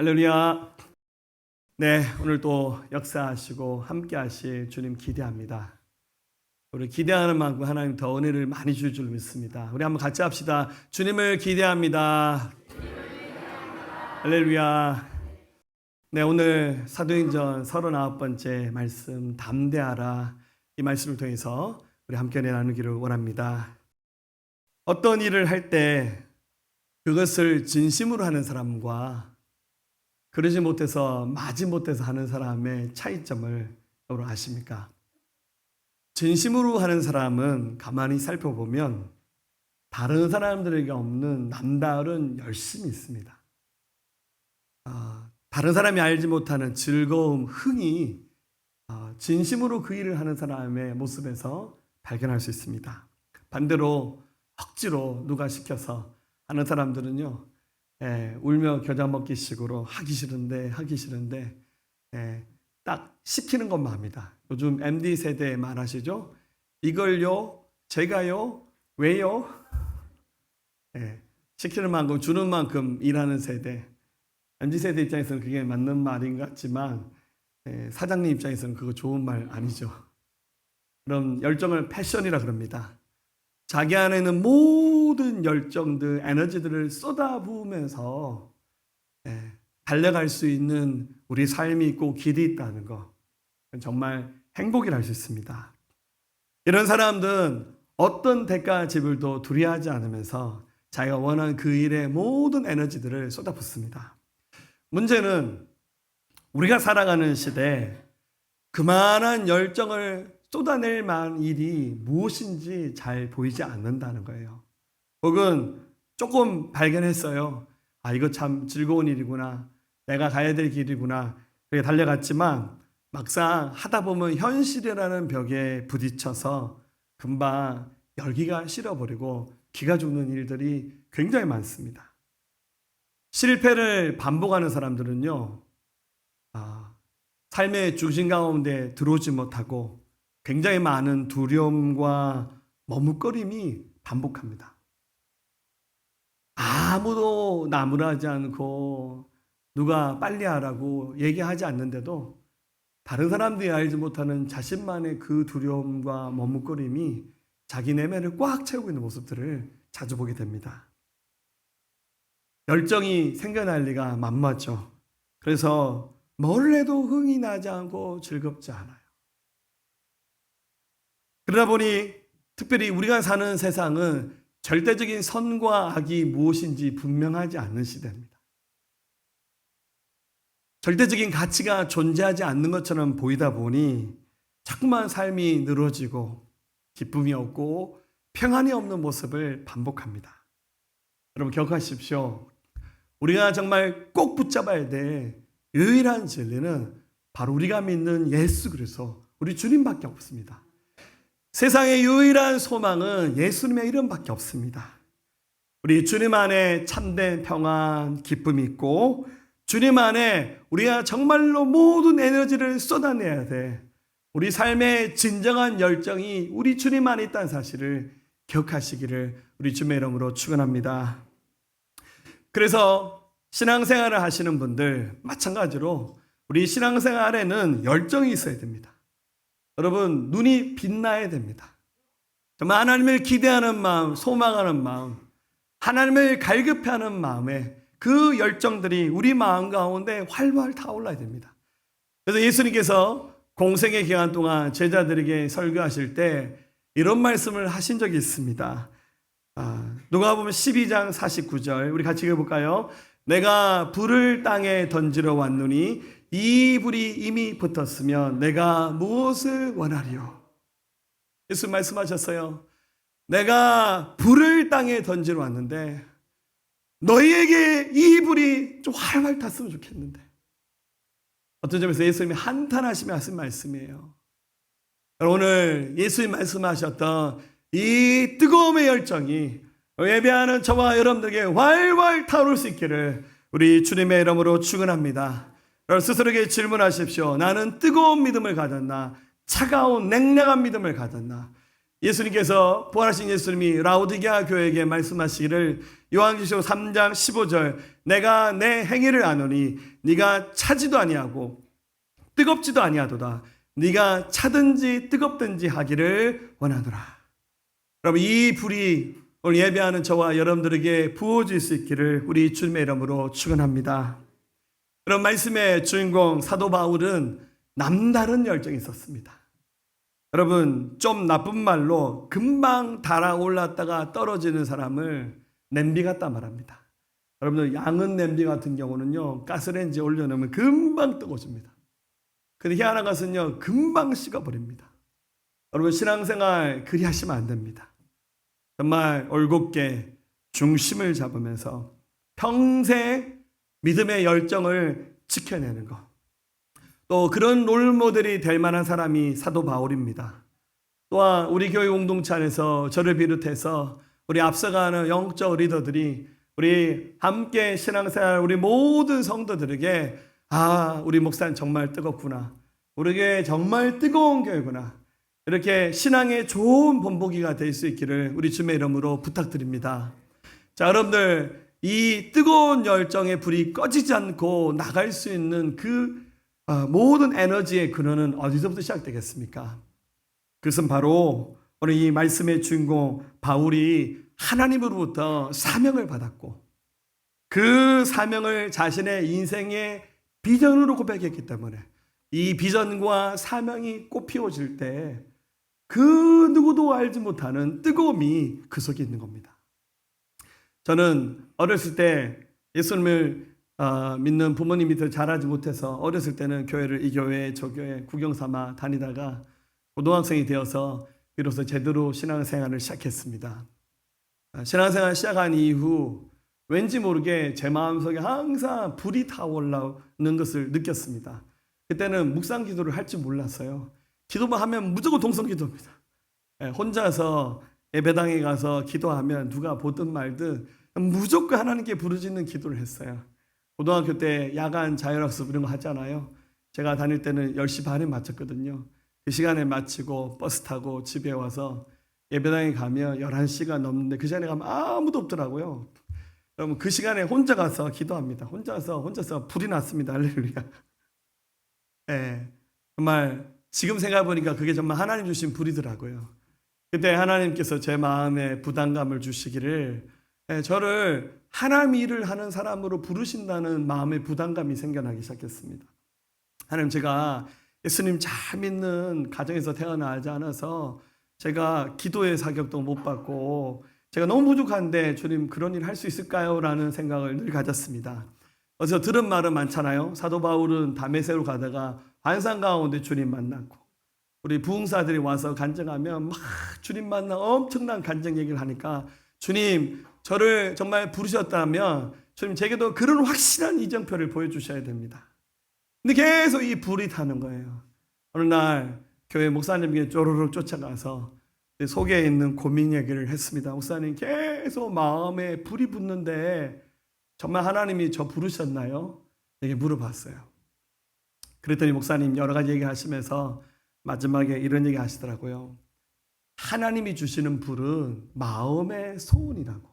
할렐루야. 네, 오늘 또 역사하시고 함께 하실 주님 기대합니다. 우리 기대하는 만큼 하나님 더 은혜를 많이 줄 줄 믿습니다. 우리 한번 같이 합시다. 주님을 기대합니다. 할렐루야. 네, 오늘 사도행전 39번째 말씀 담대하라, 이 말씀을 통해서 우리 함께 나누기를 원합니다. 어떤 일을 할 때 그것을 진심으로 하는 사람과 그러지 못해서 마지못해서 하는 사람의 차이점을 여러분 아십니까? 진심으로 하는 사람은 가만히 살펴보면 다른 사람들에게 없는 남다른 열심이 있습니다. 다른 사람이 알지 못하는 즐거움, 흥이 진심으로 그 일을 하는 사람의 모습에서 발견할 수 있습니다. 반대로 억지로 누가 시켜서 하는 사람들은요, 울며 겨자 먹기 식으로 하기 싫은데 딱 시키는 것만 합니다. 요즘 MD 세대 말하시죠? 이걸요, 제가요, 왜요? 시키는 만큼 주는 만큼 일하는 세대. MZ 세대 입장에서는 그게 맞는 말인 것 같지만 사장님 입장에서는 그거 좋은 말 아니죠. 그럼 열정을 패션이라 그럽니다. 자기 안에 있는 모든 열정들, 에너지들을 쏟아부으면서 달려갈 수 있는 우리 삶이 있고 길이 있다는 거, 정말 행복이라 할 수 있습니다. 이런 사람들은 어떤 대가 지불도 두려워하지 않으면서 자기가 원하는 그 일에 모든 에너지들을 쏟아붓습니다. 문제는 우리가 살아가는 시대에 그만한 열정을 쏟아낼 만한 일이 무엇인지 잘 보이지 않는다는 거예요. 혹은 조금 발견했어요. 이거 참 즐거운 일이구나. 내가 가야 될 길이구나. 그렇게 달려갔지만 막상 하다 보면 현실이라는 벽에 부딪혀서 금방 열기가 식어버리고 기가 죽는 일들이 굉장히 많습니다. 실패를 반복하는 사람들은요, 삶의 중심 가운데 들어오지 못하고 굉장히 많은 두려움과 머뭇거림이 반복합니다. 아무도 나무라지 않고 누가 빨리 하라고 얘기하지 않는데도 다른 사람들이 알지 못하는 자신만의 그 두려움과 머뭇거림이 자기 내면을 꽉 채우고 있는 모습들을 자주 보게 됩니다. 열정이 생겨날 리가 만무하죠. 그래서 뭘 해도 흥이 나지 않고 즐겁지 않아요. 그러다 보니 특별히 우리가 사는 세상은 절대적인 선과 악이 무엇인지 분명하지 않는 시대입니다. 절대적인 가치가 존재하지 않는 것처럼 보이다 보니 자꾸만 삶이 늘어지고 기쁨이 없고 평안이 없는 모습을 반복합니다. 여러분 기억하십시오. 우리가 정말 꼭 붙잡아야 될 유일한 진리는 바로 우리가 믿는 예수 그리스도, 우리 주님밖에 없습니다. 세상의 유일한 소망은 예수님의 이름밖에 없습니다. 우리 주님 안에 참된 평안, 기쁨이 있고 주님 안에 우리가 정말로 모든 에너지를 쏟아내야 돼. 우리 삶의 진정한 열정이 우리 주님 안에 있다는 사실을 기억하시기를 우리 주님의 이름으로 축원합니다. 그래서 신앙생활을 하시는 분들 마찬가지로 우리 신앙생활에는 열정이 있어야 됩니다. 여러분, 눈이 빛나야 됩니다. 정말 하나님을 기대하는 마음, 소망하는 마음, 하나님을 갈급해하는 마음에 그 열정들이 우리 마음 가운데 활활 타올라야 됩니다. 그래서 예수님께서 공생의 기간 동안 제자들에게 설교하실 때 이런 말씀을 하신 적이 있습니다. 누가복음 12장 49절 우리 같이 읽어볼까요? 내가 불을 땅에 던지러 왔노니 이 불이 이미 붙었으면 내가 무엇을 원하리요? 예수 말씀하셨어요. 내가 불을 땅에 던지러 왔는데 너희에게 이 불이 좀 활활 탔으면 좋겠는데. 어떤 점에서 예수님이 한탄하시며 하신 말씀이에요. 오늘 예수님 말씀하셨던 이 뜨거움의 열정이 예배하는 저와 여러분들에게 활활 타오를 수 있기를 우리 주님의 이름으로 축원합니다. 여러분 스스로에게 질문하십시오. 나는 뜨거운 믿음을 가졌나? 차가운 냉랭한 믿음을 가졌나? 예수님께서 부활하신 예수님이 라오디게아 교회에게 말씀하시기를 요한계시록 3장 15절 내가 내 행위를 아노니 네가 차지도 아니하고 뜨겁지도 아니하도다. 네가 차든지 뜨겁든지 하기를 원하노라. 여러분 이 불이 오늘 예배하는 저와 여러분들에게 부어질 수 있기를 우리 주님의 이름으로 축원합니다. 그런 말씀의 주인공 사도 바울은 남다른 열정이 있었습니다. 여러분 좀 나쁜 말로 금방 달아올랐다가 떨어지는 사람을 냄비 같다 말합니다. 여러분들 양은 냄비 같은 경우는요 가스레인지에 올려놓으면 금방 뜨거워집니다. 근데 희한한 것은요 금방 식어버립니다. 여러분 신앙생활 그리 하시면 안 됩니다. 정말 올곧게 중심을 잡으면서 평생 믿음의 열정을 지켜내는 것. 또 그런 롤모델이 될 만한 사람이 사도 바울입니다. 또한 우리 교회 공동체 안에서 저를 비롯해서 우리 앞서가는 영적 리더들이 우리 함께 신앙생활 우리 모든 성도들에게 우리 목사는 정말 뜨겁구나. 우리 교회 정말 뜨거운 교회구나. 이렇게 신앙의 좋은 본보기가 될 수 있기를 우리 주님의 이름으로 부탁드립니다. 자, 여러분들 이 뜨거운 열정의 불이 꺼지지 않고 나갈 수 있는 그 모든 에너지의 근원은 어디서부터 시작되겠습니까? 그것은 바로 오늘 이 말씀의 주인공 바울이 하나님으로부터 사명을 받았고 그 사명을 자신의 인생의 비전으로 고백했기 때문에 이 비전과 사명이 꽃피워질 때 그 누구도 알지 못하는 뜨거움이 그 속에 있는 겁니다. 저는 어렸을 때 예수님을 믿는 부모님 밑에 자라지 못해서 어렸을 때는 교회를 이 교회 저 교회 구경 삼아 다니다가 고등학생이 되어서 비로소 제대로 신앙생활을 시작했습니다. 신앙생활 시작한 이후 왠지 모르게 제 마음속에 항상 불이 타올라오는 것을 느꼈습니다. 그때는 묵상 기도를 할 줄 몰랐어요. 기도만 하면 무조건 동성 기도입니다. 혼자서 예배당에 가서 기도하면 누가 보든 말든 무조건 하나님께 부르짖는 기도를 했어요. 고등학교 때 야간 자율학습 이런 거 하잖아요. 제가 다닐 때는 10시 반에 마쳤거든요. 그 시간에 마치고 버스 타고 집에 와서 예배당에 가면 11시가 넘는데 그 시간에 가면 아무도 없더라고요. 그러면 그 시간에 혼자 가서 기도합니다. 혼자서 불이 났습니다. 할렐루야. 정말 지금 생각해보니까 그게 정말 하나님 주신 불이더라고요. 그때 하나님께서 제 마음에 부담감을 주시기를 저를 하나님 일을 하는 사람으로 부르신다는 마음의 부담감이 생겨나기 시작했습니다. 하나님 제가 예수님 잘 믿는 가정에서 태어나지 않아서 제가 기도의 사격도 못 받고 제가 너무 부족한데 주님 그런 일 할 수 있을까요? 라는 생각을 늘 가졌습니다. 어디서 들은 말은 많잖아요. 사도 바울은 다메섹으로 가다가 환상 가운데 주님 만났고 우리 부흥사들이 와서 간증하면 막 주님 만나 엄청난 간증 얘기를 하니까 주님 저를 정말 부르셨다면 주님 제게도 그런 확실한 이정표를 보여주셔야 됩니다. 근데 계속 이 불이 타는 거예요. 어느 날 교회 목사님에게 쪼르륵 쫓아가서 속에 있는 고민 얘기를 했습니다. 목사님 계속 마음에 불이 붙는데 정말 하나님이 저 부르셨나요? 이렇게 물어봤어요. 그랬더니 목사님 여러 가지 얘기하시면서 마지막에 이런 얘기 하시더라고요. 하나님이 주시는 불은 마음의 소원이라고.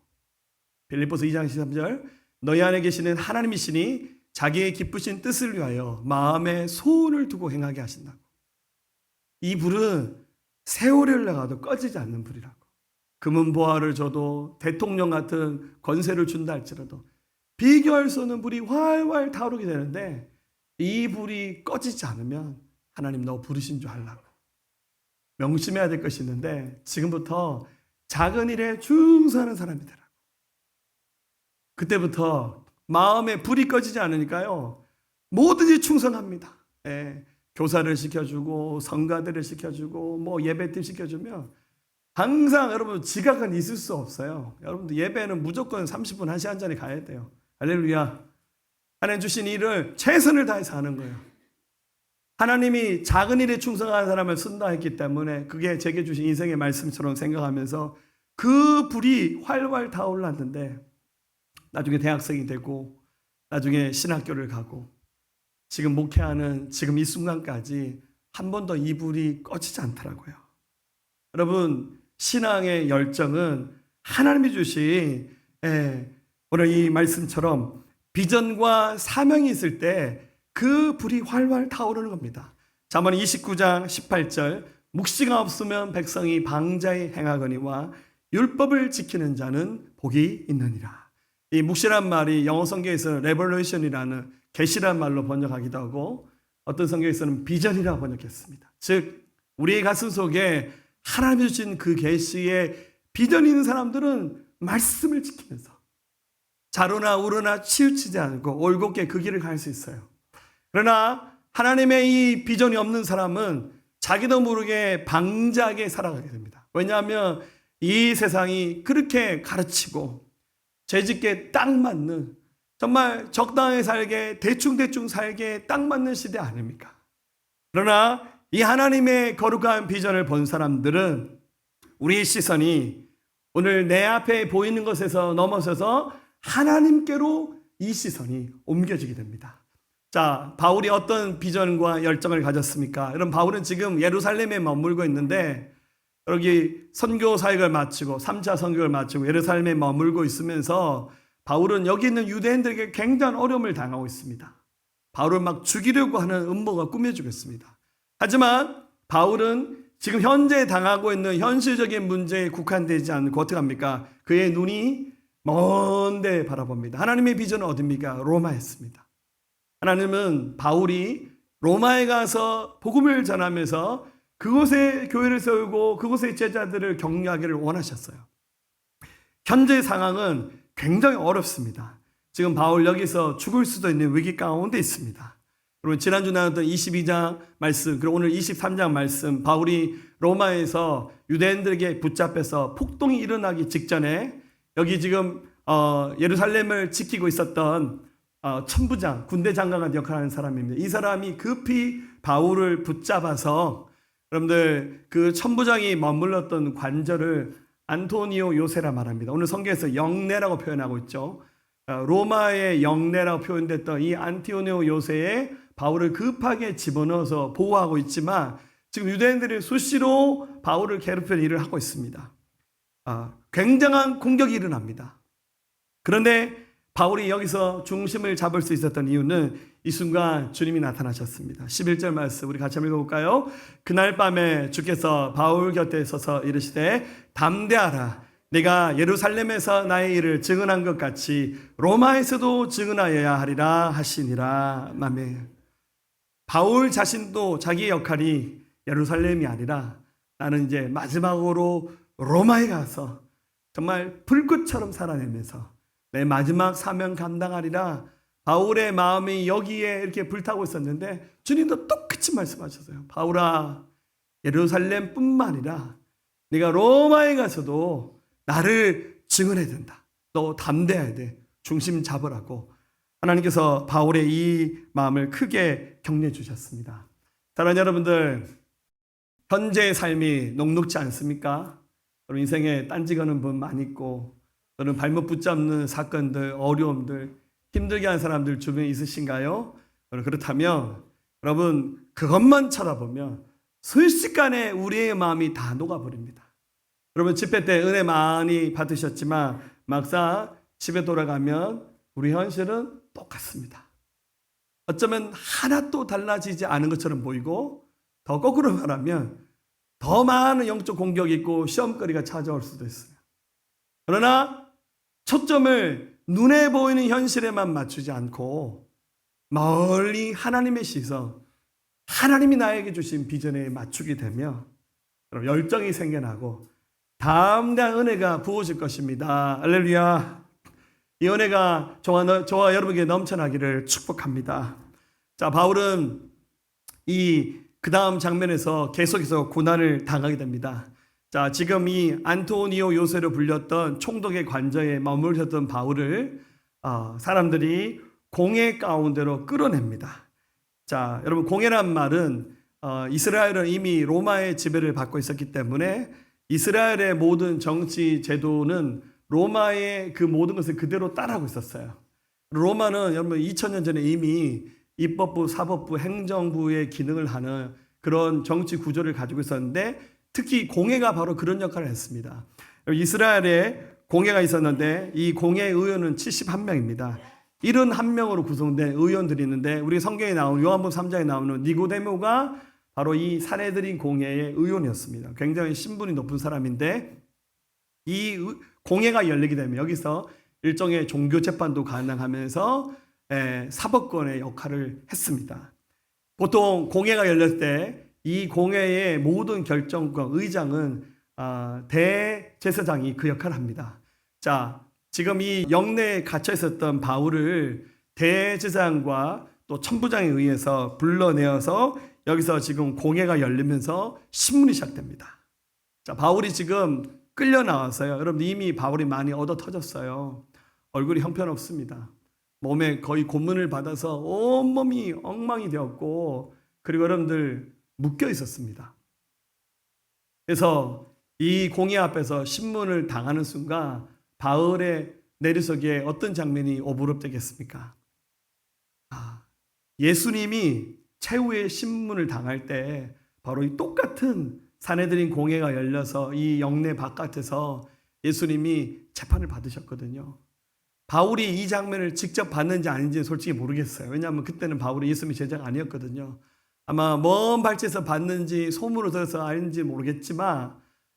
빌립보서 2장 13절 너희 안에 계시는 하나님이시니 자기의 기쁘신 뜻을 위하여 마음의 소원을 두고 행하게 하신다고. 이 불은 세월이 흘러가도 꺼지지 않는 불이라고. 금은보화를 줘도 대통령 같은 권세를 준다 할지라도 비교할 수 없는 불이 활활 타오르게 되는데 이 불이 꺼지지 않으면 하나님 너 부르신 줄 알라고. 명심해야 될 것이 있는데 지금부터 작은 일에 충성하는 사람이 되라고. 그때부터 마음에 불이 꺼지지 않으니까요 뭐든지 충성합니다. 교사를 시켜주고 성가대를 시켜주고 뭐 예배팀 시켜주면 항상 여러분 지각은 있을 수 없어요. 여러분들 예배는 무조건 30분 1시간 전에 가야 돼요. 할렐루야. 하나님 주신 일을 최선을 다해서 하는 거예요. 하나님이 작은 일에 충성하는 사람을 쓴다 했기 때문에 그게 제게 주신 인생의 말씀처럼 생각하면서 그 불이 활활 타올랐는데 나중에 대학생이 되고 나중에 신학교를 가고 지금 목회하는 지금 이 순간까지 한 번도 이 불이 꺼지지 않더라고요. 여러분 신앙의 열정은 하나님이 주신 오늘 이 말씀처럼 비전과 사명이 있을 때 그 불이 활활 타오르는 겁니다. 잠언 29장 18절 묵시가 없으면 백성이 방자히 행하거니와 율법을 지키는 자는 복이 있느니라. 이 묵시란 말이 영어 성경에서는 레볼루션이라는 계시란 말로 번역하기도 하고 어떤 성경에서는 비전이라고 번역했습니다. 즉 우리의 가슴 속에 하나님이 주신 그 계시에 비전이 있는 사람들은 말씀을 지키면서 자로나 우로나 치우치지 않고 올곧게 그 길을 갈 수 있어요. 그러나 하나님의 이 비전이 없는 사람은 자기도 모르게 방자하게 살아가게 됩니다. 왜냐하면 이 세상이 그렇게 가르치고 죄짓게 딱 맞는 정말 적당하게 살게 대충 살게 딱 맞는 시대 아닙니까? 그러나 이 하나님의 거룩한 비전을 본 사람들은 우리의 시선이 오늘 내 앞에 보이는 것에서 넘어서서 하나님께로 이 시선이 옮겨지게 됩니다. 자, 바울이 어떤 비전과 열정을 가졌습니까? 여러분, 바울은 지금 예루살렘에 머물고 있는데 여기 선교 사역을 마치고 3차 선교를 마치고 예루살렘에 머물고 있으면서 바울은 여기 있는 유대인들에게 굉장한 어려움을 당하고 있습니다. 바울을 막 죽이려고 하는 음모가 꾸며지고 있습니다. 하지만 바울은 지금 현재 당하고 있는 현실적인 문제에 국한되지 않고 어떻게 합니까? 그의 눈이 먼데 바라봅니다. 하나님의 비전은 어디입니까? 로마였습니다. 하나님은 바울이 로마에 가서 복음을 전하면서 그곳에 교회를 세우고 그곳의 제자들을 격려하기를 원하셨어요. 현재 상황은 굉장히 어렵습니다. 지금 바울 여기서 죽을 수도 있는 위기 가운데 있습니다. 그리고 지난주 나눴던 22장 말씀, 그리고 오늘 23장 말씀, 바울이 로마에서 유대인들에게 붙잡혀서 폭동이 일어나기 직전에 여기 지금 예루살렘을 지키고 있었던 천부장, 군대 장관 같은 역할을 하는 사람입니다. 이 사람이 급히 바울을 붙잡아서 여러분들 그 천부장이 머물렀던 관절을 안토니오 요새라 말합니다. 오늘 성경에서 영내라고 표현하고 있죠. 로마의 영내라고 표현됐던 이 안토니오 요새에 바울을 급하게 집어넣어서 보호하고 있지만 지금 유대인들이 수시로 바울을 괴롭히는 일을 하고 있습니다. 굉장한 공격이 일어납니다. 그런데 바울이 여기서 중심을 잡을 수 있었던 이유는 이 순간 주님이 나타나셨습니다. 11절 말씀 우리 같이 한번 읽어볼까요? 그날 밤에 주께서 바울 곁에 서서 이르시되 담대하라. 내가 예루살렘에서 나의 일을 증언한 것 같이 로마에서도 증언하여야 하리라 하시니라. 아멘. 바울 자신도 자기의 역할이 예루살렘이 아니라 나는 이제 마지막으로 로마에 가서 정말 불꽃처럼 살아내면서 내 마지막 사명 감당하리라. 바울의 마음이 여기에 이렇게 불타고 있었는데 주님도 똑같이 말씀하셨어요. 바울아, 예루살렘뿐만 아니라 네가 로마에 가서도 나를 증언해야 된다. 너 담대해야 돼. 중심 잡으라고 하나님께서 바울의 이 마음을 크게 격려해 주셨습니다. 사랑하는 여러분들, 현재의 삶이 녹록지 않습니까? 여러분 인생에 딴지 거는 분 많이 있고 또는 발목 붙잡는 사건들, 어려움들, 힘들게 하는 사람들 주변에 있으신가요? 그렇다면 여러분 그것만 쳐다보면 순식간에 우리의 마음이 다 녹아버립니다. 여러분 집회 때 은혜 많이 받으셨지만 막상 집에 돌아가면 우리 현실은 똑같습니다. 어쩌면 하나도 달라지지 않은 것처럼 보이고 더 거꾸로 말하면 더 많은 영적 공격이 있고 시험거리가 찾아올 수도 있어요. 그러나 초점을 눈에 보이는 현실에만 맞추지 않고 멀리 하나님의 시선, 하나님이 나에게 주신 비전에 맞추게 되면 열정이 생겨나고 담대한 은혜가 부어질 것입니다. 할렐루야. 이 은혜가 저와 여러분에게 넘쳐나기를 축복합니다. 자, 바울은 그 다음 장면에서 계속해서 고난을 당하게 됩니다. 자, 지금 이 안토니오 요새로 불렸던 총독의 관저에 머물렀던 바울을 사람들이 공회 가운데로 끌어냅니다. 자, 여러분 공회란 말은 이스라엘은 이미 로마의 지배를 받고 있었기 때문에 이스라엘의 모든 정치 제도는 로마의 그 모든 것을 그대로 따라하고 있었어요. 로마는 여러분 2000년 전에 이미 입법부, 사법부, 행정부의 기능을 하는 그런 정치 구조를 가지고 있었는데 특히 공회가 바로 그런 역할을 했습니다. 이스라엘에 공회가 있었는데 이 공회 의원은 71명입니다. 71명으로 구성된 의원들이 있는데 우리 성경에 나오는 요한복음 3장에 나오는 니고데모가 바로 이 산헤드린 공회의 의원이었습니다. 굉장히 신분이 높은 사람인데 이 공회가 열리게 되면 여기서 일종의 종교 재판도 가능하면서 사법권의 역할을 했습니다. 보통 공회가 열렸을 때 이 공회의 모든 결정권 의장은 대제사장이 그 역할을 합니다. 자, 지금 이 영내에 갇혀 있었던 바울을 대제사장과 또 천부장에 의해서 불러내어서 여기서 지금 공회가 열리면서 신문이 시작됩니다. 자, 바울이 지금 끌려 나왔어요. 여러분 이미 바울이 많이 얻어 터졌어요. 얼굴이 형편없습니다. 몸에 거의 고문을 받아서 온몸이 엉망이 되었고 그리고 여러분들 묶여 있었습니다. 그래서 이 공회 앞에서 신문을 당하는 순간 바울의 내리석에 어떤 장면이 오버랩되겠습니까? 예수님이 최후의 신문을 당할 때 바로 이 똑같은 산헤드린 공회가 열려서 이 영내 바깥에서 예수님이 재판을 받으셨거든요. 바울이 이 장면을 직접 봤는지 아닌지 솔직히 모르겠어요. 왜냐하면 그때는 바울이 예수님의 제자가 아니었거든요. 아마 먼 발치에서 봤는지 소문을 들어서 아닌지 모르겠지만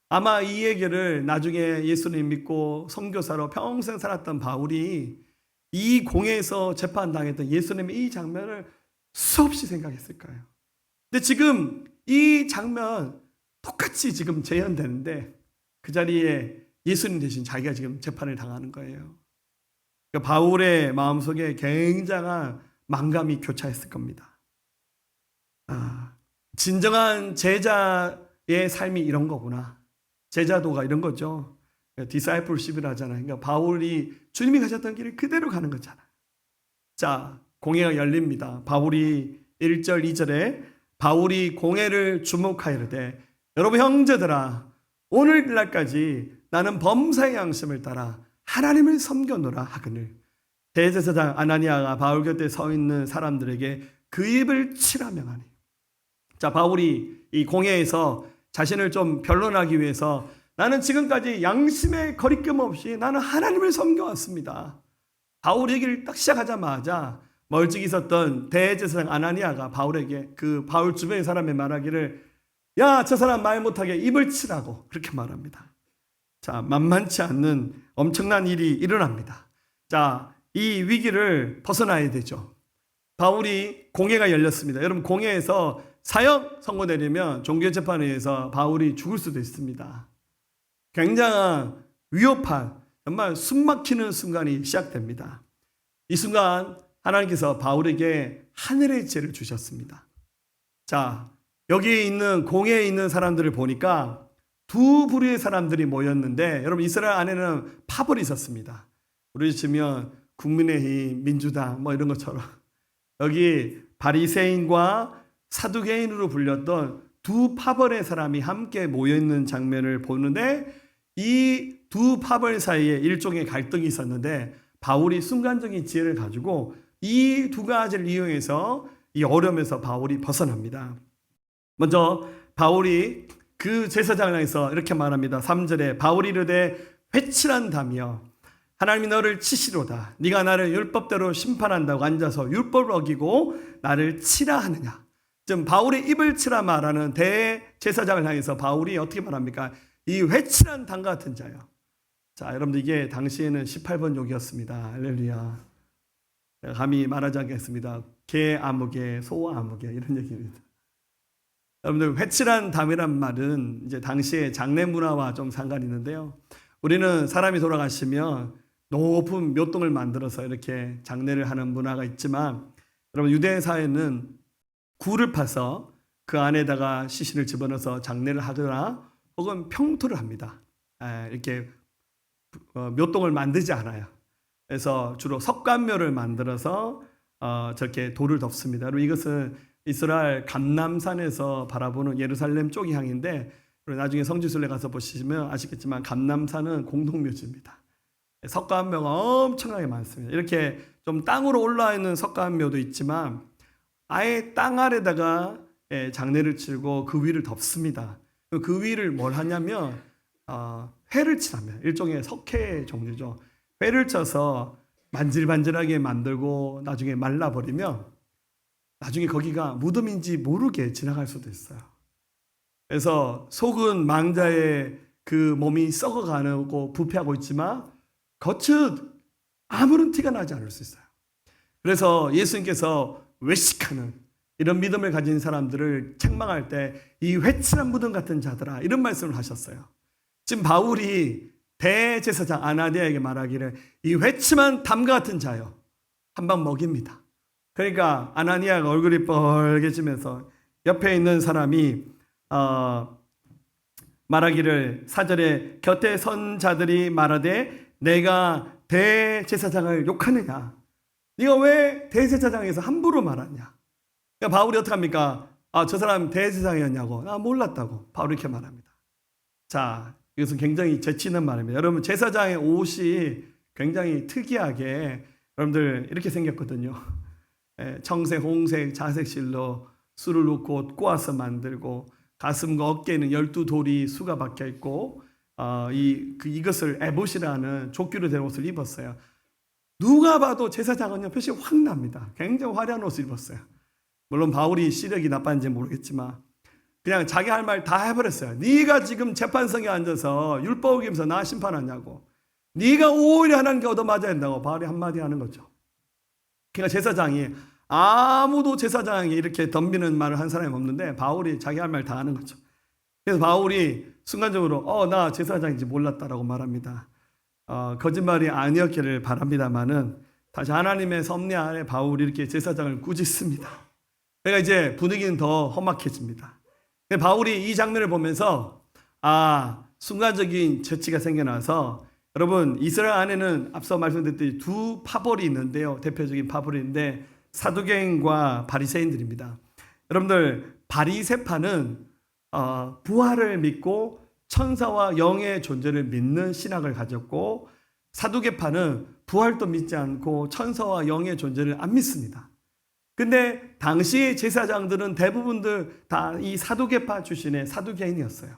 아마 이 얘기를 나중에 예수님 믿고 선교사로 평생 살았던 바울이 이 공회에서 재판당했던 예수님의 이 장면을 수없이 생각했을 거예요. 근데 지금 이 장면 똑같이 지금 재현되는데 그 자리에 예수님 대신 자기가 지금 재판을 당하는 거예요. 그러니까 바울의 마음속에 굉장한 망감이 교차했을 겁니다. 진정한 제자의 삶이 이런 거구나. 제자도가 이런 거죠. 디사이플십이라 하잖아요. 그러니까 바울이 주님이 가셨던 길을 그대로 가는 거잖아요. 자, 공회가 열립니다. 바울이 1절 2절에 바울이 공회를 주목하이르되 여러분 형제들아 오늘날까지 나는 범사의 양심을 따라 하나님을 섬겨노라 하거늘 대제사장 아나니아가 바울 곁에 서 있는 사람들에게 그 입을 치라 명하니. 자, 바울이 이 공회에서 자신을 좀 변론하기 위해서 나는 지금까지 양심의 거리낌 없이 나는 하나님을 섬겨왔습니다. 바울 얘기를 딱 시작하자마자 멀찍이 있었던 대제사장 아나니아가 바울에게 그 바울 주변의 사람의 말하기를 야, 저 사람 말 못하게 입을 치라고 그렇게 말합니다. 자, 만만치 않는 엄청난 일이 일어납니다. 자, 이 위기를 벗어나야 되죠. 바울이 공회가 열렸습니다. 여러분 공회에서 사형 선고 내리면 종교재판에 의해서 바울이 죽을 수도 있습니다. 굉장한 위협한 정말 숨막히는 순간이 시작됩니다. 이 순간 하나님께서 바울에게 하늘의 지혜를 주셨습니다. 자, 여기 있는 공회에 있는 사람들을 보니까 두 부류의 사람들이 모였는데 여러분 이스라엘 안에는 파벌이 있었습니다. 우리 치면 국민의힘, 민주당 뭐 이런 것처럼 여기 바리새인과 사두개인으로 불렸던 두 파벌의 사람이 함께 모여있는 장면을 보는데 이 두 파벌 사이에 일종의 갈등이 있었는데 바울이 순간적인 지혜를 가지고 이 두 가지를 이용해서 이 어려움에서 바울이 벗어납니다. 먼저 바울이 그 제사장을 향해서 이렇게 말합니다. 3절에 바울이 이르되 회칠한다며 하나님이 너를 치시로다. 네가 나를 율법대로 심판한다고 앉아서 율법을 어기고 나를 치라 하느냐. 지금 바울의 입을 치라 말하는 대제사장을 향해서 바울이 어떻게 말합니까? 이 회칠한 당 같은 자요. 자, 여러분들 이게 당시에는 18번 욕이었습니다. 할렐루야. 감히 말하지 않겠습니다. 개 아무개, 소 아무개 이런 얘기입니다. 여러분들 회칠한 담이란 말은 이제 당시의 장례 문화와 좀 상관이 있는데요. 우리는 사람이 돌아가시면 높은 묘동을 만들어서 이렇게 장례를 하는 문화가 있지만 여러분 유대 사회는 굴을 파서 그 안에다가 시신을 집어넣어서 장례를 하거나 혹은 평토를 합니다. 이렇게 묘동을 만들지 않아요. 그래서 주로 석관묘를 만들어서 저렇게 돌을 덮습니다. 그리고 이것은 이스라엘 감람산에서 바라보는 예루살렘 쪽이 향인데 나중에 성지순례 가서 보시면 아시겠지만 감람산은 공동묘지입니다. 석가암묘가 엄청나게 많습니다. 이렇게 좀 땅으로 올라와 있는 석가암묘도 있지만 아예 땅 아래다가 장례를 치르고 그 위를 덮습니다. 그 위를 뭘 하냐면 회를 칠하면 일종의 석회 종류죠. 회를 쳐서 만질만질하게 만들고 나중에 말라버리면 나중에 거기가 무덤인지 모르게 지나갈 수도 있어요. 그래서 속은 망자의 그 몸이 썩어가고 부패하고 있지만 겉은 아무런 티가 나지 않을 수 있어요. 그래서 예수님께서 외식하는 이런 믿음을 가진 사람들을 책망할 때 이 회칠한 무덤 같은 자들아 이런 말씀을 하셨어요. 지금 바울이 대제사장 아나니아에게 말하기를 이 회침한 담과 같은 자요 한 방 먹입니다. 그러니까 아나니아가 얼굴이 빨개지면서 옆에 있는 사람이 말하기를 4절에 곁에 선 자들이 말하되 내가 대제사장을 욕하느냐 네가 왜 대제사장에서 함부로 말하냐. 그러니까 바울이 어떻게 합니까? 저 사람 대제사장이었냐고. 나 몰랐다고 바울이 이렇게 말합니다. 자, 이것은 굉장히 재치 있는 말입니다. 여러분 제사장의 옷이 굉장히 특이하게 여러분들 이렇게 생겼거든요. 청색, 홍색, 자색 실로 술을 넣고 꼬아서 만들고 가슴과 어깨에는 12돌이 수가 박혀 있고 이것을 에봇이라는 조끼로 된 옷을 입었어요. 누가 봐도 제사장은요 표시 확 납니다. 굉장히 화려한 옷을 입었어요. 물론 바울이 시력이 나빴는지 모르겠지만 그냥 자기 할 말 다 해버렸어요. 네가 지금 재판석에 앉아서 율법 어기면서 나 심판하냐고. 네가 오히려 하나님께 얻어맞아야 된다고 바울이 한마디 하는 거죠. 그러니까 제사장이 아무도 제사장이 이렇게 덤비는 말을 한 사람이 없는데 바울이 자기 할 말 다 하는 거죠. 그래서 바울이 순간적으로 나 제사장인지 몰랐다라고 말합니다. 거짓말이 아니었기를 바랍니다만은 다시 하나님의 섭리 아래 바울이 이렇게 제사장을 꾸짖습니다. 그러니까 이제 분위기는 더 험악해집니다. 바울이 이 장면을 보면서 순간적인 재치가 생겨나서 여러분 이스라엘 안에는 앞서 말씀드렸듯이 두 파벌이 있는데요. 대표적인 파벌이 있는데 사두개인과 바리새인들입니다. 여러분들 바리새파는 부활을 믿고 천사와 영의 존재를 믿는 신학을 가졌고 사두개파는 부활도 믿지 않고 천사와 영의 존재를 안 믿습니다. 근데 당시 제사장들은 대부분들 다 이 사두개파 출신의 사두개인이었어요.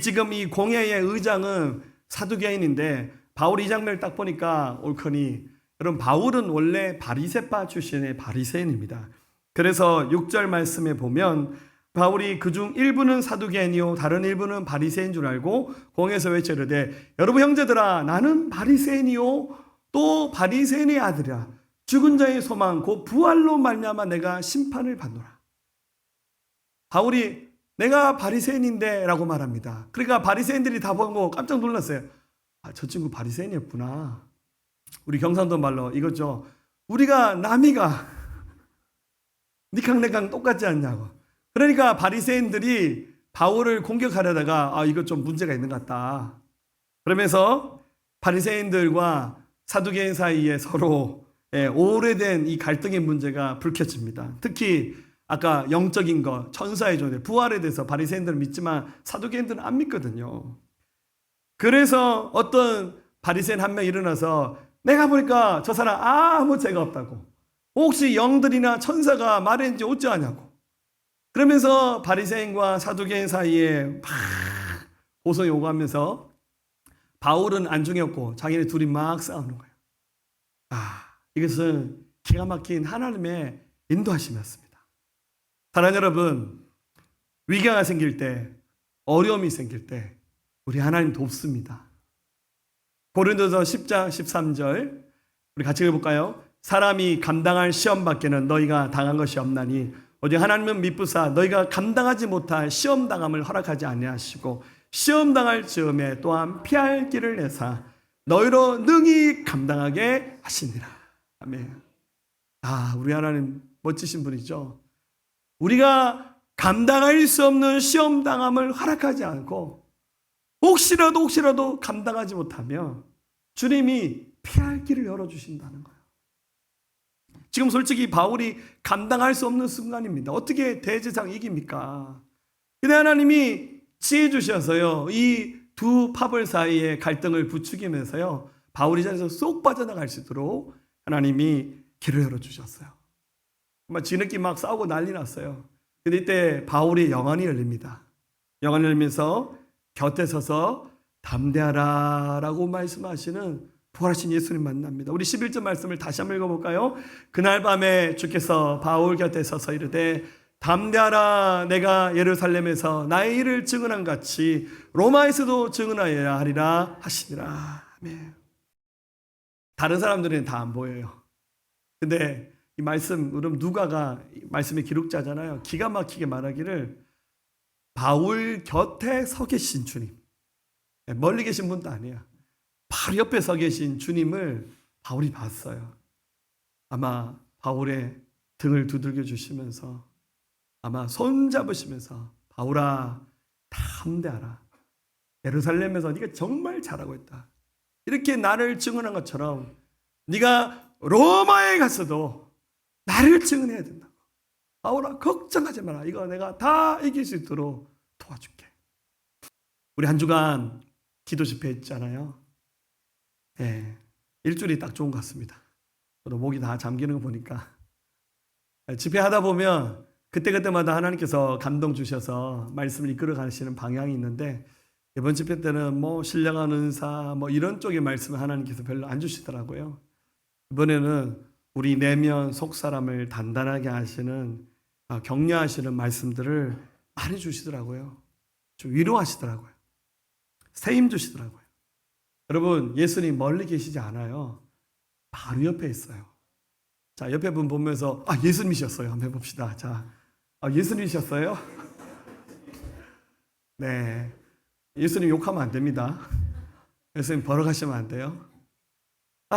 지금 이 공회의 의장은 사두개인인데 바울이 이 장면을 딱 보니까 옳거니 여러분 바울은 원래 바리새파 출신의 바리새인입니다. 그래서 6절 말씀에 보면 바울이 그중 일부는 사두개인이요 다른 일부는 바리새인 줄 알고 공회에서 외치르되 여러분 형제들아 나는 바리새인이요 또 바리새인의 아들이라 죽은 자의 소망 곧 부활로 말미암아 내가 심판을 받노라. 바울이 내가 바리새인인데 라고 말합니다. 그러니까 바리새인들이 다 보고 깜짝 놀랐어요. 저 친구 바리새인이었구나. 우리 경상도 말로 이거죠. 우리가 남이가 니캉내캉 똑같지 않냐고. 그러니까 바리새인들이 바울을 공격하려다가 이거 좀 문제가 있는 것 같다. 그러면서 바리새인들과 사두개인 사이에 서로 오래된 이 갈등의 문제가 불켜집니다. 특히 아까 영적인 것, 천사의 존재, 부활에 대해서 바리새인들은 믿지만 사두개인들은 안 믿거든요. 그래서 어떤 바리새인 한 명 일어나서 내가 보니까 저 사람 아무 죄가 없다고. 혹시 영들이나 천사가 말했는지 어찌하냐고. 그러면서 바리새인과 사두개인 사이에 막 고소 요구하면서 바울은 안중이었고 자기네 둘이 막 싸우는 거예요. 이것은 기가 막힌 하나님의 인도하심이었습니다. 사랑하는 여러분, 위기가 생길 때, 어려움이 생길 때 우리 하나님 돕습니다. 고린도서 10장 13절 우리 같이 읽어볼까요? 사람이 감당할 시험 밖에는 너희가 당한 것이 없나니 오직 하나님은 미쁘사 너희가 감당하지 못할 시험 당함을 허락하지 아니하시고 시험 당할 즈음에 또한 피할 길을 내사 너희로 능히 감당하게 하시니라. 아멘. 우리 하나님 멋지신 분이죠. 우리가 감당할 수 없는 시험 당함을 허락하지 않고 혹시라도 감당하지 못하면 주님이 피할 길을 열어주신다는 거예요. 지금 솔직히 바울이 감당할 수 없는 순간입니다. 어떻게 대제사장 이깁니까? 근데 하나님이 지혜 주셔서요. 이 두 파벌 사이의 갈등을 부추기면서요. 바울이 자리에서 쏙 빠져나갈 수 있도록 하나님이 길을 열어주셨어요. 막 지네끼리 막 싸우고 난리 났어요. 근데 이때 바울의 영안이 열립니다. 영안을 열면서 곁에 서서 담대하라 라고 말씀하시는 부활하신 예수님 만납니다. 우리 11절 말씀을 다시 한번 읽어볼까요? 그날 밤에 주께서 바울 곁에 서서 이르되 담대하라, 내가 예루살렘에서 나의 일을 증언한 같이 로마에서도 증언하여야 하리라 하시니라. 아멘. 다른 사람들은 다 안 보여요. 근데 이 말씀, 여러분 누가가 말씀의 기록자잖아요. 기가 막히게 말하기를 바울 곁에 서 계신 주님, 멀리 계신 분도 아니야. 바로 옆에 서 계신 주님을 바울이 봤어요. 아마 바울의 등을 두들겨 주시면서, 아마 손 잡으시면서, 바울아 담대하라, 예루살렘에서 네가 정말 잘하고 있다, 이렇게 나를 증언한 것처럼 네가 로마에 갔어도 나를 증언해야 된다고. 바울아 걱정하지 마라, 이거 내가 다 이길 수 있도록 도와줄게. 우리 한 주간 기도 집회 했잖아요. 네, 일주일이 딱 좋은 것 같습니다. 저도 목이 다 잠기는 거 보니까 집회하다 보면 그때그때마다 하나님께서 감동 주셔서 말씀을 이끌어 가시는 방향이 있는데, 이번 집회 때는 뭐 신령한 은사 뭐 이런 쪽의 말씀을 하나님께서 별로 안 주시더라고요. 이번에는 우리 내면 속 사람을 단단하게 하시는, 격려하시는 말씀들을 많이 주시더라고요. 좀 위로하시더라고요. 새 힘 주시더라고요. 여러분, 예수님 멀리 계시지 않아요. 바로 옆에 있어요. 자, 옆에 분 보면서 예수님이셨어요 한번 해봅시다. 자, 예수님이셨어요? 네, 예수님 욕하면 안 됩니다. 예수님 벌어가시면 안 돼요.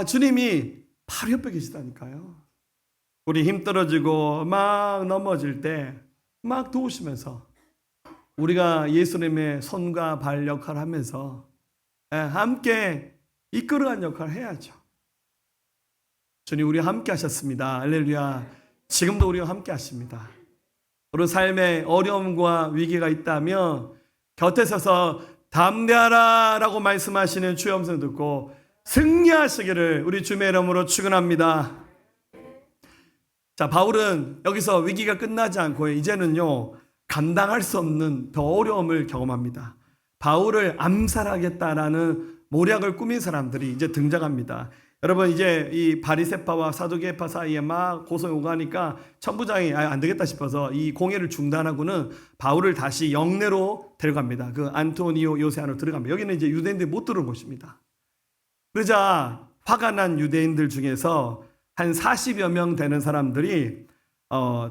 주님이 바로 옆에 계시다니까요. 우리 힘 떨어지고 막 넘어질 때 막 도우시면서, 우리가 예수님의 손과 발 역할을 하면서 함께 이끌어가는 역할을 해야죠. 주님 우리와 함께 하셨습니다. 할렐루야. 지금도 우리와 함께 하십니다. 우리 삶에 어려움과 위기가 있다면 곁에 서서 담대하라 라고 말씀하시는 주의 음성 듣고 승리하시기를 우리 주님의 이름으로 축원합니다. 자, 바울은 여기서 위기가 끝나지 않고 이제는요, 감당할 수 없는 더 어려움을 경험합니다. 바울을 암살하겠다라는 모략을 꾸민 사람들이 이제 등장합니다. 여러분, 이제 이 바리새파와 사두개파 사이에 막 고성이 오가니까 천부장이 안 되겠다 싶어서 이 공회를 중단하고는 바울을 다시 영내로 데려갑니다. 그 안토니오 요새 안으로 들어갑니다. 여기는 이제 유대인들이 못 들어온 곳입니다. 그러자 화가 난 유대인들 중에서 한 40여 명 되는 사람들이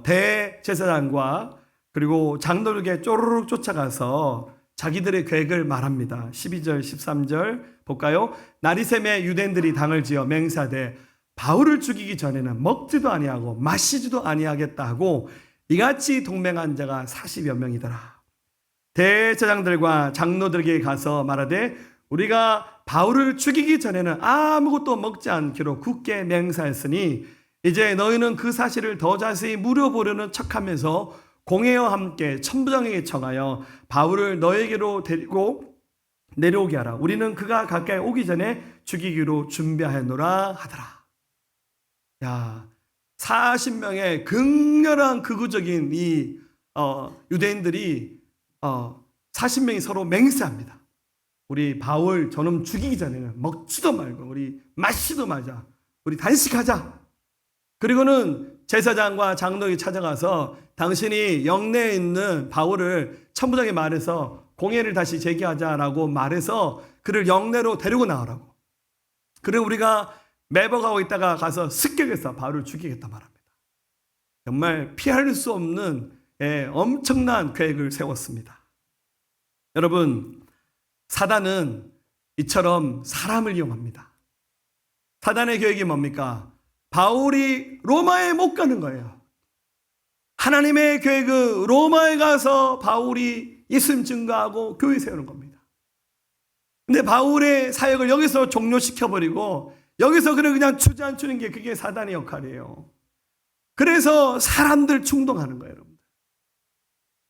대제사장과 그리고 장로에게 쪼르륵 쫓아가서 자기들의 계획을 말합니다. 12절 13절 볼까요? 날이 새매 유대인들이 당을 지어 맹세하되 바울을 죽이기 전에는 먹지도 아니하고 마시지도 아니하겠다 하고 이같이 동맹한 자가 40여 명이더라. 대제사장들과 장로들에게 가서 말하되 우리가 바울을 죽이기 전에는 아무것도 먹지 않기로 굳게 맹세했으니 이제 너희는 그 사실을 더 자세히 물어보려는 척하면서 공회와 함께 천부장에게 청하여 바울을 너에게로 데리고 내려오게 하라. 우리는 그가 가까이 오기 전에 죽이기로 준비하였노라 하더라. 야, 40명의 극렬한 극우적인 이 유대인들이 40명이 서로 맹세합니다. 우리 바울 저놈 죽이기 전에는 먹지도 말고 우리 마시도 마자, 우리 단식하자. 그리고는 제사장과 장로에게 찾아가서 당신이 영내에 있는 바울을 천부장에 말해서 공회를 다시 재개하자라고 말해서 그를 영내로 데리고 나오라고. 그리고 우리가 매복하고 있다가 가서 습격해서 바울을 죽이겠다 말합니다. 정말 피할 수 없는 엄청난 계획을 세웠습니다. 여러분, 사단은 이처럼 사람을 이용합니다. 사단의 계획이 뭡니까? 바울이 로마에 못 가는 거예요. 하나님의 계획은 로마에 가서 바울이 예수님 증거하고 교회 세우는 겁니다. 근데 바울의 사역을 여기서 종료시켜버리고 여기서 그냥 주저앉히는 게 그게 사단의 역할이에요. 그래서 사람들 충동하는 거예요, 여러분들.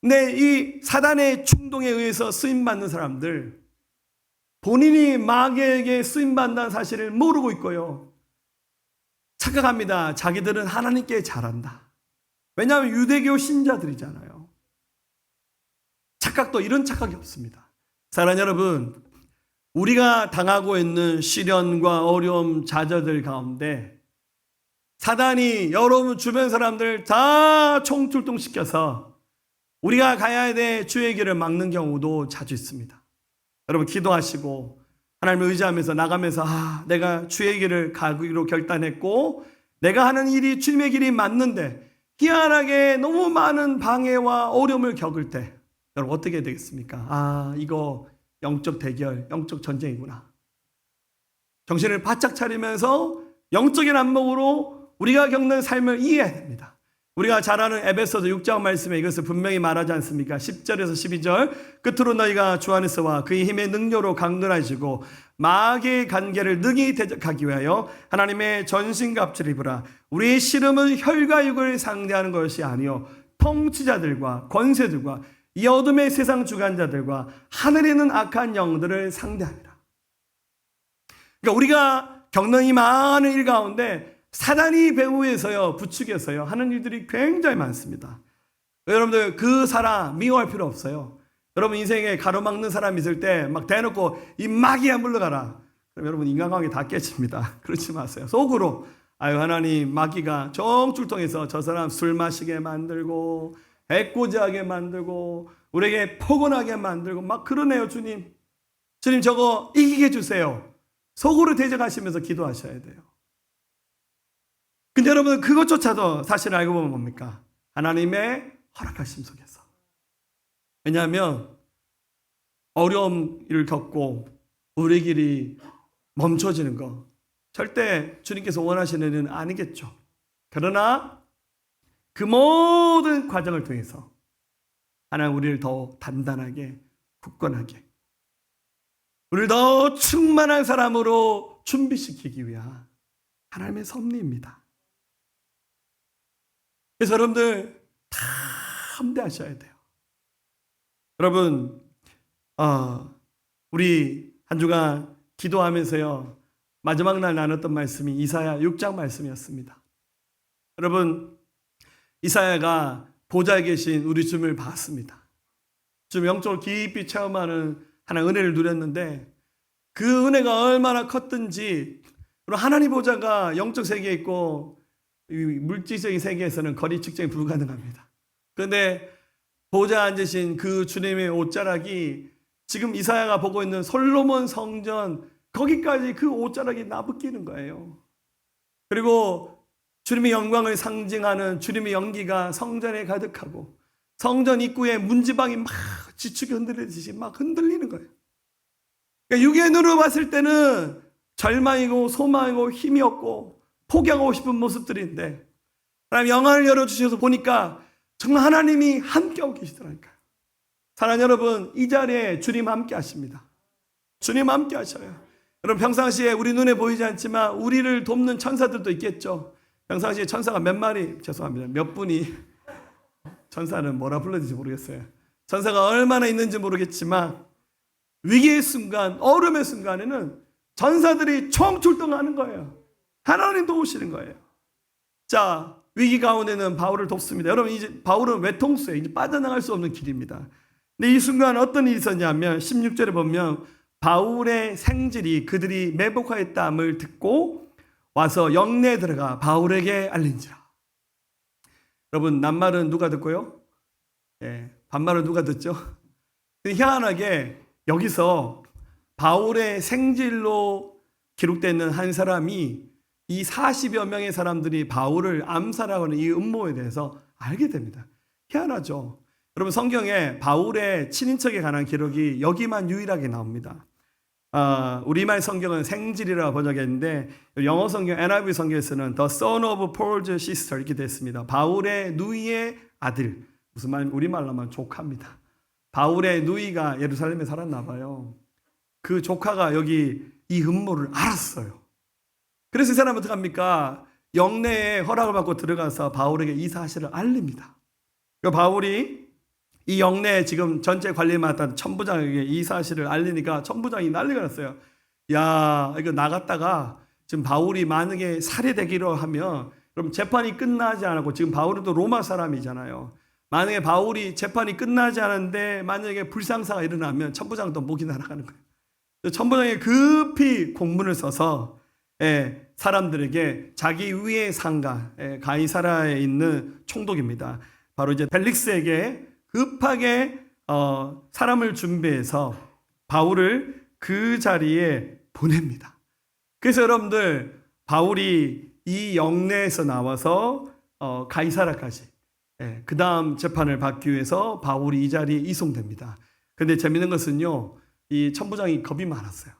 근데 이 사단의 충동에 의해서 쓰임받는 사람들, 본인이 마귀에게 쓰임받는다는 사실을 모르고 있고요. 착각합니다. 자기들은 하나님께 잘한다. 왜냐하면 유대교 신자들이잖아요. 착각도 이런 착각이 없습니다. 사랑하는 여러분, 우리가 당하고 있는 시련과 어려움, 좌절들 가운데 사단이 여러분 주변 사람들 다 총출동시켜서 우리가 가야 될 주의 길을 막는 경우도 자주 있습니다. 여러분 기도하시고 하나님을 의지하면서 나가면서 내가 주의 길을 가기로 결단했고 내가 하는 일이 주님의 길이 맞는데 희한하게 너무 많은 방해와 어려움을 겪을 때 여러분 어떻게 해야 되겠습니까? 이거 영적 대결, 영적 전쟁이구나. 정신을 바짝 차리면서 영적인 안목으로 우리가 겪는 삶을 이해해야 됩니다. 우리가 잘 아는 에베소서 6장 말씀에 이것을 분명히 말하지 않습니까? 10절에서 12절 끝으로 너희가 주 안에서와 그의 힘의 능력으로 강건하시고 마귀의 관계를 능히 대적하기 위하여 하나님의 전신갑주를 입으라. 우리의 씨름은 혈과 육을 상대하는 것이 아니요 통치자들과 권세들과 이 어둠의 세상 주관자들과 하늘에 있는 악한 영들을 상대하니라. 그러니까 우리가 겪는 이 많은 일 가운데 사단이 배후에서요, 부축해서요 하는 일들이 굉장히 많습니다. 여러분들 그 사람 미워할 필요 없어요. 여러분 인생에 가로막는 사람이 있을 때 막 대놓고 이 마귀야 물러가라. 그럼 여러분 인간관계 다 깨집니다. 그러지 마세요. 속으로 하나님 마귀가 정출동해서 저 사람 술 마시게 만들고 해코지하게 만들고 우리에게 포근하게 만들고 막 그러네요. 주님 저거 이기게 해주세요. 속으로 대적하시면서 기도하셔야 돼요. 근데 여러분 그것조차도 사실 알고 보면 뭡니까? 하나님의 허락하심 속에서. 왜냐하면 어려움을 겪고 우리 길이 멈춰지는 거 절대 주님께서 원하시는 일은 아니겠죠. 그러나 그 모든 과정을 통해서 하나님 우리를 더 단단하게 굳건하게 우리를 더 충만한 사람으로 준비시키기 위한 하나님의 섭리입니다. 그래서 여러분들 다 함대하셔야 돼요. 여러분 우리 한 주간 기도하면서요 마지막 날 나눴던 말씀이 이사야 6장 말씀이었습니다. 여러분 이사야가 보좌에 계신 우리 주님을 봤습니다. 좀 영적으로 깊이 체험하는 하나의 은혜를 누렸는데 그 은혜가 얼마나 컸든지 하나님 보좌가 영적 세계에 있고 물질적인 세계에서는 거리 측정이 불가능합니다. 그런데 보좌에 앉으신 그 주님의 옷자락이 지금 이사야가 보고 있는 솔로몬 성전 거기까지 그 옷자락이 나부끼는 거예요. 그리고 주님의 영광을 상징하는 주님의 연기가 성전에 가득하고 성전 입구에 문지방이 막 지축이 흔들리듯이 막 흔들리는 거예요. 그러니까 육의 눈으로 봤을 때는 절망이고 소망이고 힘이 없고 포기하고 싶은 모습들인데 하나님 영안을 열어주셔서 보니까 정말 하나님이 함께하고 계시더라니까요. 사랑하는 여러분 이 자리에 주님 함께 하십니다. 주님 함께 하셔요. 여러분 평상시에 우리 눈에 보이지 않지만 우리를 돕는 천사들도 있겠죠. 평상시에 천사가 몇 마리 죄송합니다. 몇 분이 천사는 뭐라 불러야 될지 모르겠어요. 천사가 얼마나 있는지 모르겠지만 위기의 순간 어려움의 순간에는 천사들이 총출동하는 거예요. 하나님 도우시는 거예요. 자 위기 가운데는 바울을 돕습니다. 여러분 이제 바울은 외통수에 이제 빠져나갈 수 없는 길입니다. 근데 이 순간 어떤 일이 있었냐면 16절에 보면 바울의 생질이 그들이 매복하였다함을 듣고 와서 영내에 들어가 바울에게 알린지라. 여러분 낱말은 누가 듣고요? 반말은 누가 듣죠? 희한하게 여기서 바울의 생질로 기록되는 한 사람이 이 40여 명의 사람들이 바울을 암살하고는 이 음모에 대해서 알게 됩니다. 희한하죠? 여러분 성경에 바울의 친인척에 관한 기록이 여기만 유일하게 나옵니다. 우리말 성경은 생질이라고 번역했는데 영어 성경 NIV 성경에서는 The son of Paul's sister 이렇게 됐습니다. 바울의 누이의 아들. 무슨 말 우리말로 하면 조카입니다. 바울의 누이가 예루살렘에 살았나 봐요. 그 조카가 여기 이 음모를 알았어요. 그래서 이 사람은 어떻게 합니까? 영내에 허락을 받고 들어가서 바울에게 이 사실을 알립니다. 바울이 이 영내에 지금 전체 관리를 맡았던 천부장에게 이 사실을 알리니까 천부장이 난리가 났어요. 야, 이거 나갔다가 지금 바울이 만약에 살해되기로 하면 그럼 재판이 끝나지 않고 지금 바울은 또 로마 사람이잖아요. 만약에 바울이 재판이 끝나지 않은데 만약에 불상사가 일어나면 천부장도 목이 날아가는 거예요. 천부장이 급히 공문을 써서 사람들에게 자기 위의 상가 가이사라에 있는 총독입니다. 바로 이제 벨릭스에게 급하게 사람을 준비해서 바울을 그 자리에 보냅니다. 그래서 여러분들 바울이 이 영내에서 나와서 가이사라까지 그 다음 재판을 받기 위해서 바울이 이 자리에 이송됩니다. 그런데 재밌는 것은요, 이 천부장이 겁이 많았어요.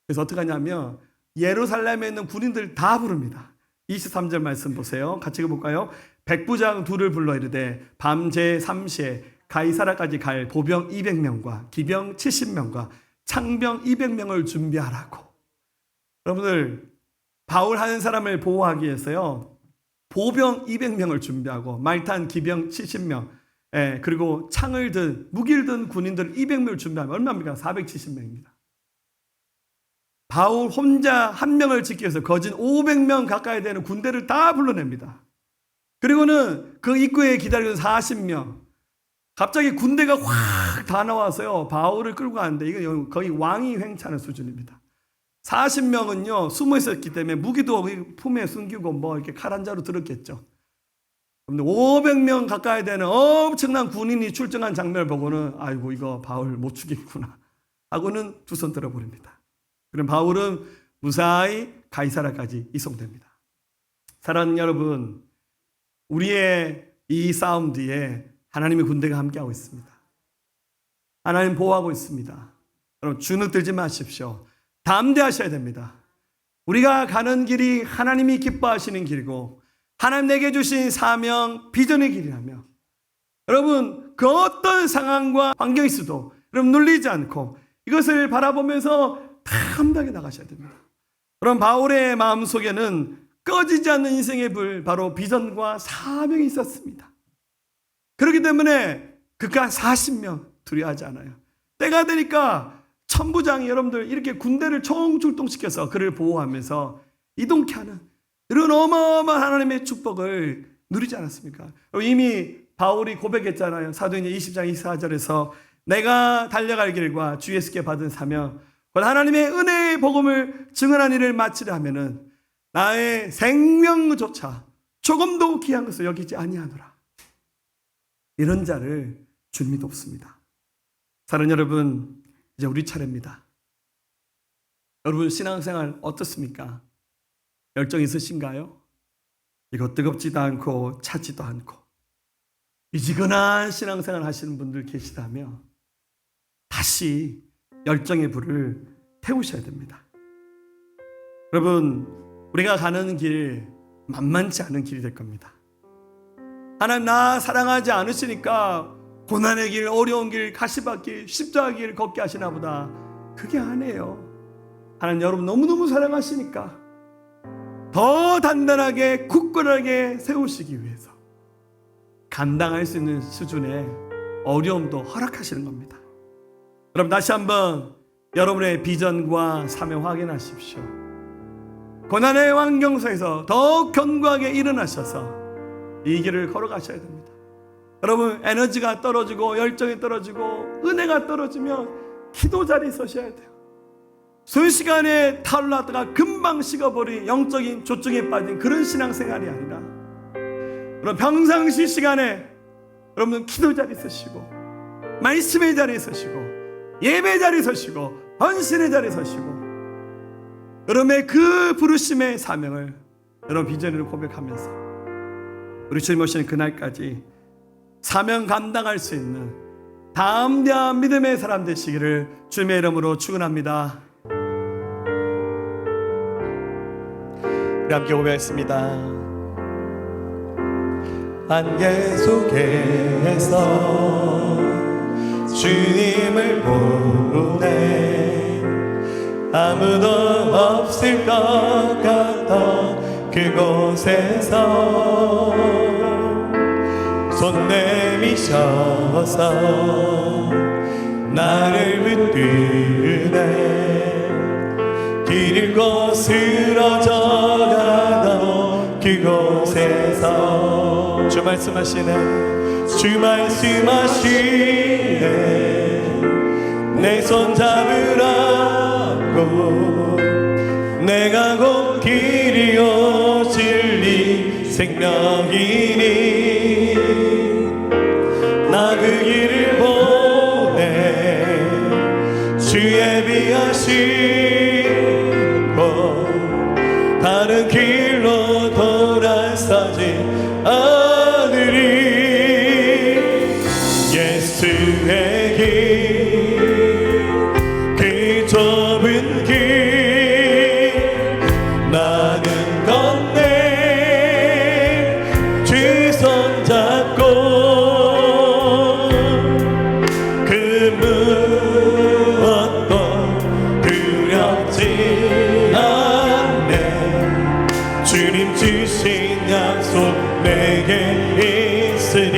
그래서 어떻게 하냐면 예루살렘에 있는 군인들 다 부릅니다. 23절 말씀 보세요. 같이 읽어볼까요? 백부장 둘을 불러 이르되 밤 제3시에 가이사라까지 갈 보병 200명과 기병 70명과 창병 200명을 준비하라고. 여러분들, 바울 한 사람을 보호하기 위해서요, 보병 200명을 준비하고 말탄 기병 70명, 그리고 창을 든 무기를 든 군인들 200명을 준비하면 얼마입니까? 470명입니다. 바울 혼자 한 명을 지키기 위해서 거진 500명 가까이 되는 군대를 다 불러냅니다. 그리고는 그 입구에 기다리는 40명, 갑자기 군대가 확 다 나와서요, 바울을 끌고 가는데 이건 거의 왕이 횡차는 수준입니다. 40명은요 숨어 있었기 때문에 무기도 품에 숨기고 뭐 이렇게 칼 한 자루 들었겠죠. 그런데 500명 가까이 되는 엄청난 군인이 출정한 장면을 보고는 아이고 이거 바울 못 죽이겠구나 하고는 두 손 들어버립니다. 그럼 바울은 무사히 가이사라까지 이송됩니다. 사랑하는 여러분, 우리의 이 싸움 뒤에 하나님의 군대가 함께하고 있습니다. 하나님 보호하고 있습니다. 여러분 주눅 들지 마십시오. 담대하셔야 됩니다. 우리가 가는 길이 하나님이 기뻐하시는 길이고 하나님 내게 주신 사명, 비전의 길이라며 여러분 그 어떤 상황과 환경이 있어도 여러분 눌리지 않고 이것을 바라보면서 담대하게 나가셔야 됩니다. 그럼 바울의 마음속에는 꺼지지 않는 인생의 불, 바로 비전과 사명이 있었습니다. 그렇기 때문에 그가 40명 두려워하지 않아요. 때가 되니까 천부장이 여러분들 이렇게 군대를 총출동시켜서 그를 보호하면서 이동케 하는 이런 어마어마한 하나님의 축복을 누리지 않았습니까? 이미 바울이 고백했잖아요. 사도행전 20장 24절에서 내가 달려갈 길과 주 예수께 받은 사명 곧 하나님의 은혜의 복음을 증언한 일을 마치려 하면은 나의 생명조차 조금도 귀한 것을 여기지 아니하노라. 이런 자를 주님이 돕습니다. 사랑하는 여러분, 이제 우리 차례입니다. 여러분 신앙생활 어떻습니까? 열정 있으신가요? 이거 뜨겁지도 않고 차지도 않고 미지근한 신앙생활 하시는 분들 계시다면 다시 열정의 불을 태우셔야 됩니다. 여러분 우리가 가는 길 만만치 않은 길이 될 겁니다. 하나님 나 사랑하지 않으시니까 고난의 길, 어려운 길, 가시밭길, 십자가 길 걷게 하시나 보다. 그게 아니에요. 하나님 여러분 너무너무 사랑하시니까 더 단단하게 굳건하게 세우시기 위해서 감당할 수 있는 수준의 어려움도 허락하시는 겁니다. 여러분 다시 한번 여러분의 비전과 사명 확인하십시오. 고난의 환경 속에서 더욱 견고하게 일어나셔서 이 길을 걸어가셔야 됩니다. 여러분 에너지가 떨어지고 열정이 떨어지고 은혜가 떨어지면 기도 자리에 서셔야 돼요. 순식간에 타올랐다가 금방 식어버린 영적인 조증에 빠진 그런 신앙생활이 아니라 여러분 평상시 시간에 여러분 기도 자리에 서시고 말씀의 자리에 서시고 예배 자리에 서시고 헌신의 자리에 서시고 여러분의 그 부르심의 사명을 여러분 비전으로 고백하면서 우리 주님 오시는 그날까지 사명 감당할 수 있는 담대한 믿음의 사람 되시기를 주님의 이름으로 축원합니다. 우리 함께 고백하겠습니다. 안개 속에서 주님을 보내 아무도 없을 것 같아 그곳에서 손 내미셔서 나를 붙드네 길 잃고 쓰러져가던 그곳에서 주 말씀하시네 주 말씀하시네 내 손 잡으라고 내가 곧 길이요 진리 생명이니 나 그 길을 보내 주 예비하시고 다른 길로 돌아서지 않으리 예수의 길 그 좁은 길 나는 건네 주 손 잡고 그 무엇도 두렵지 않네 주님 주신 약속 내게 있으니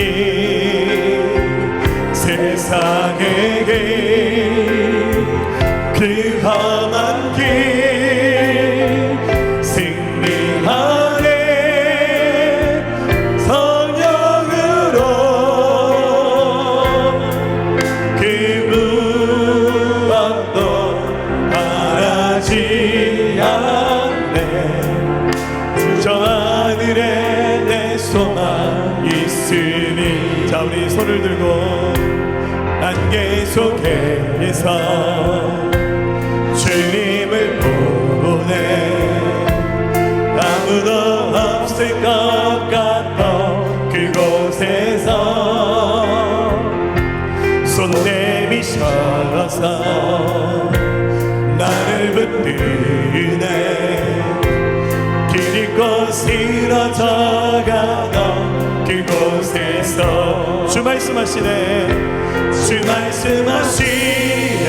세상의 길 그 험한 길 승리하네 성령으로 그 무엇도 바라지 않네 저 하늘에 내 소망 있으니 자 우리 손을 들고 안개 속에서 주님을 보내 아무도 없을 것 같던 그곳에서 손 내미셔서 나를 붙드네 길 잃고 쓰러져가던 그곳에서 주 말씀하시네 주 말씀하시네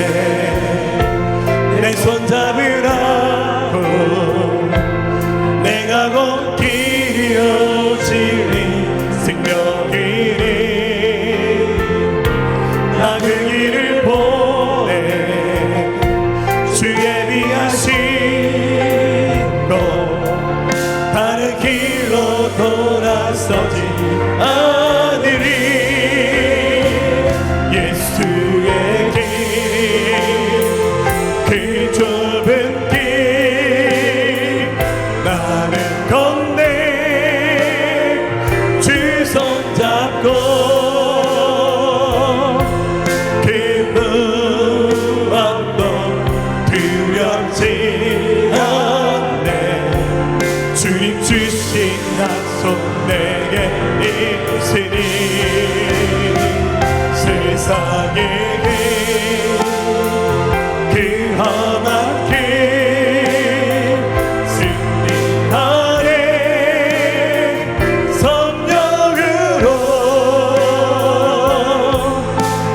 내 손 잡으라고 내가 곧 길이요 진리 생명이니 나 그 길을 보내 주 예비하시고 다른 길로 돌아서지 않으리 예수의 길 그 좁은 길 나는 건네 주 손 잡고 그 무엇도 두렵지 않네 주님 주신 약속 내게 있으니 세상의 그 험한 길 승리하네 성령으로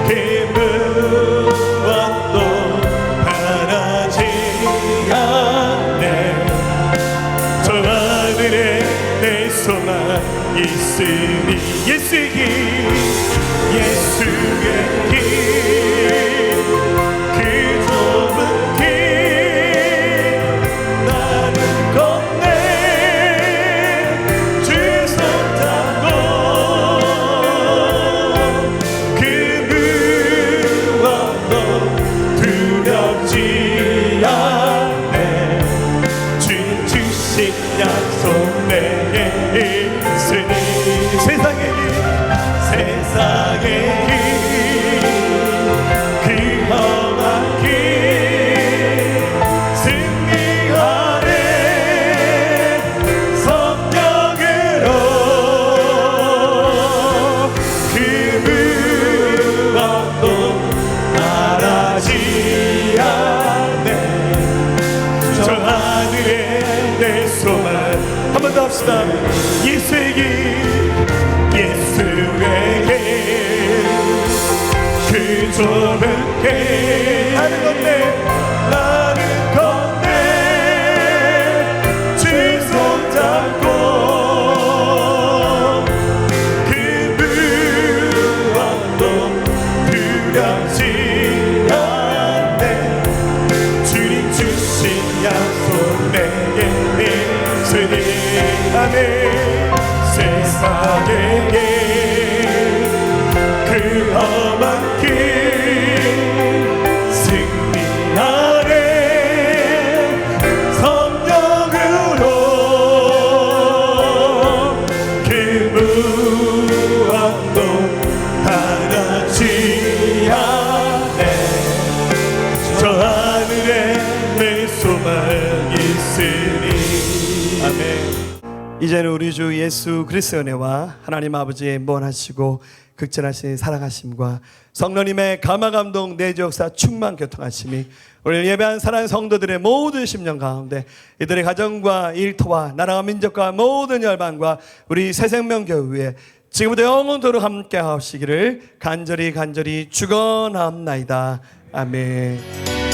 그 무엇도 바라지 않네 저 하늘에 내 소망 있으니 예수의 길 예수의 길 그 좁은 길 나는 건네 주 손 잡고 그 무엇도 두렵지 않네 주님 주신 약속 내게 있으니 세상의 길 세상의 길 그 험한 길 승리하네 성령으로 그 무엇도 바라지 않네 저 하늘에 내 소망 한 번 더 합시다 예수의 길 예수의 길 그 좁은 길 나는 건네 나는 건네 주 손 잡고 그 무엇도 두렵지 않네 주님 주신 약속 내게 있으니 아멘 세상의 길 이제는 우리 주 예수 그리스도의 은혜와 하나님 아버지의 무한하시고 극진하신 사랑하심과 성령님의 감화감동 내주역사 충만 교통하심이 오늘 예배한 사랑하는 성도들의 모든 심령 가운데 이들의 가정과 일터와 나라와 민족과 모든 열방과 우리 새생명교회에 지금부터 영원토록 함께 하시기를 간절히 축원합나이다. 아멘.